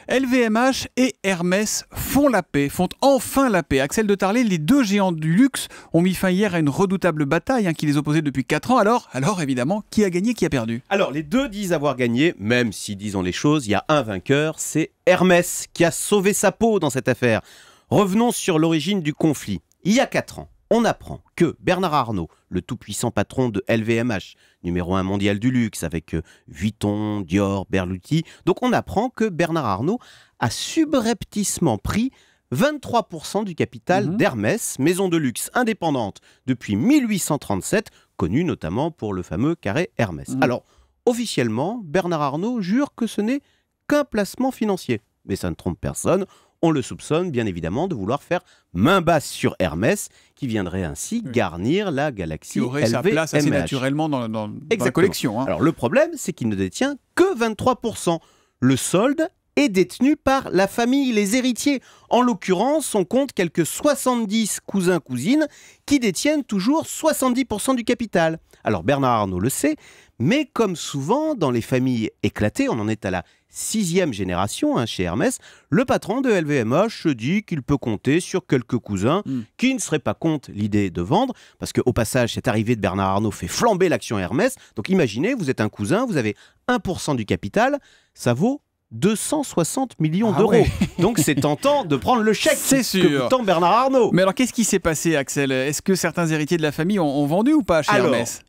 LVMH et Hermès font la paix, font enfin la paix. Axel de Tarlé, les deux géants du luxe ont mis fin hier à une redoutable bataille qui les opposait depuis 4 ans. Alors évidemment, qui a gagné, qui a perdu? Alors, les deux disent avoir gagné, même si, disons les choses, il y a un vainqueur, c'est Hermès, qui a sauvé sa peau dans cette affaire. Revenons sur l'origine du conflit. Il y a 4 ans, on apprend que Bernard Arnault, le tout-puissant patron de LVMH, numéro 1 mondial du luxe avec Vuitton, Dior, Berluti, donc on apprend que Bernard Arnault a subrepticement pris 23% du capital d'Hermès, maison de luxe indépendante depuis 1837, connue notamment pour le fameux carré Hermès. Alors, officiellement, Bernard Arnault jure que ce n'est qu'un placement financier. Mais ça ne trompe personne. On le soupçonne bien évidemment de vouloir faire main basse sur Hermès, qui viendrait ainsi garnir la galaxie qui aurait sa place assez naturellement dans la collection. Alors le problème, c'est qu'il ne détient que 23%. Le solde est détenu par la famille, les héritiers. En l'occurrence, on compte quelques 70 cousins-cousines qui détiennent toujours 70% du capital. Alors Bernard Arnault le sait, mais comme souvent dans les familles éclatées, on en est à la 6e génération chez Hermès, le patron de LVMH se dit qu'il peut compter sur quelques cousins qui ne seraient pas contre l'idée de vendre, parce qu'au passage, cette arrivée de Bernard Arnault fait flamber l'action Hermès. Donc imaginez, vous êtes un cousin, vous avez 1% du capital, ça vaut 260 millions d'euros. Ouais. Donc c'est tentant de prendre le chèque que vous tend Bernard Arnault. Mais alors qu'est-ce qui s'est passé, Axel? Est-ce que certains héritiers de la famille ont vendu ou pas chez Hermès?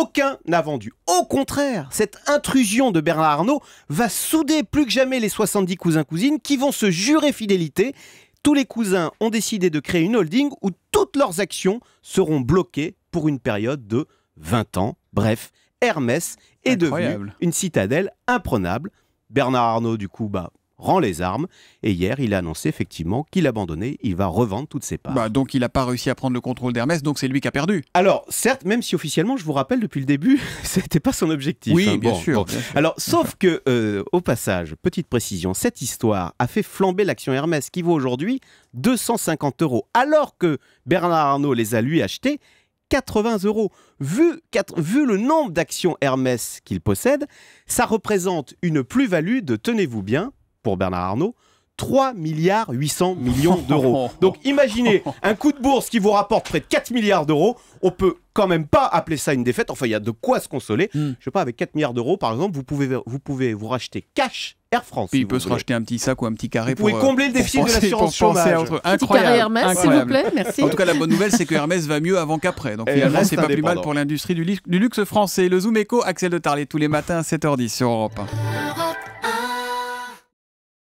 Aucun n'a vendu. Au contraire, cette intrusion de Bernard Arnault va souder plus que jamais les 70 cousins-cousines qui vont se jurer fidélité. Tous les cousins ont décidé de créer une holding où toutes leurs actions seront bloquées pour une période de 20 ans. Bref, Hermès est devenu une citadelle imprenable. Bernard Arnault, du coup, rend les armes. Et hier, il a annoncé effectivement qu'il abandonnait. Il va revendre toutes ses parts. Donc il n'a pas réussi à prendre le contrôle d'Hermès, donc c'est lui qui a perdu. Alors, certes, même si officiellement, je vous rappelle depuis le début, c'était pas son objectif. Oui, bien sûr. Alors, sauf que, au passage, petite précision, cette histoire a fait flamber l'action Hermès qui vaut aujourd'hui 250 €, alors que Bernard Arnault les a lui achetés 80 €. Vu le nombre d'actions Hermès qu'il possède, ça représente une plus-value de, tenez-vous bien, pour Bernard Arnault, 3,8 milliards d'euros. Donc imaginez un coup de bourse qui vous rapporte près de 4 milliards d'euros. On peut quand même pas appeler ça une défaite. Enfin, il y a de quoi se consoler. Je sais pas, avec 4 milliards d'euros, par exemple, vous pouvez vous racheter cash Air France. Puis il peut se racheter un petit sac ou un petit carré pour combler le déficit de l'assurance chômage. Incroyable. Hermès, s'il vous plaît, merci. En tout cas, la bonne nouvelle, c'est que Hermès va mieux avant qu'après. Donc finalement, c'est pas plus mal pour l'industrie du luxe français. Le Zoom Eco, Axel de Tarlé, tous les matins à 7h10 sur Europe 1.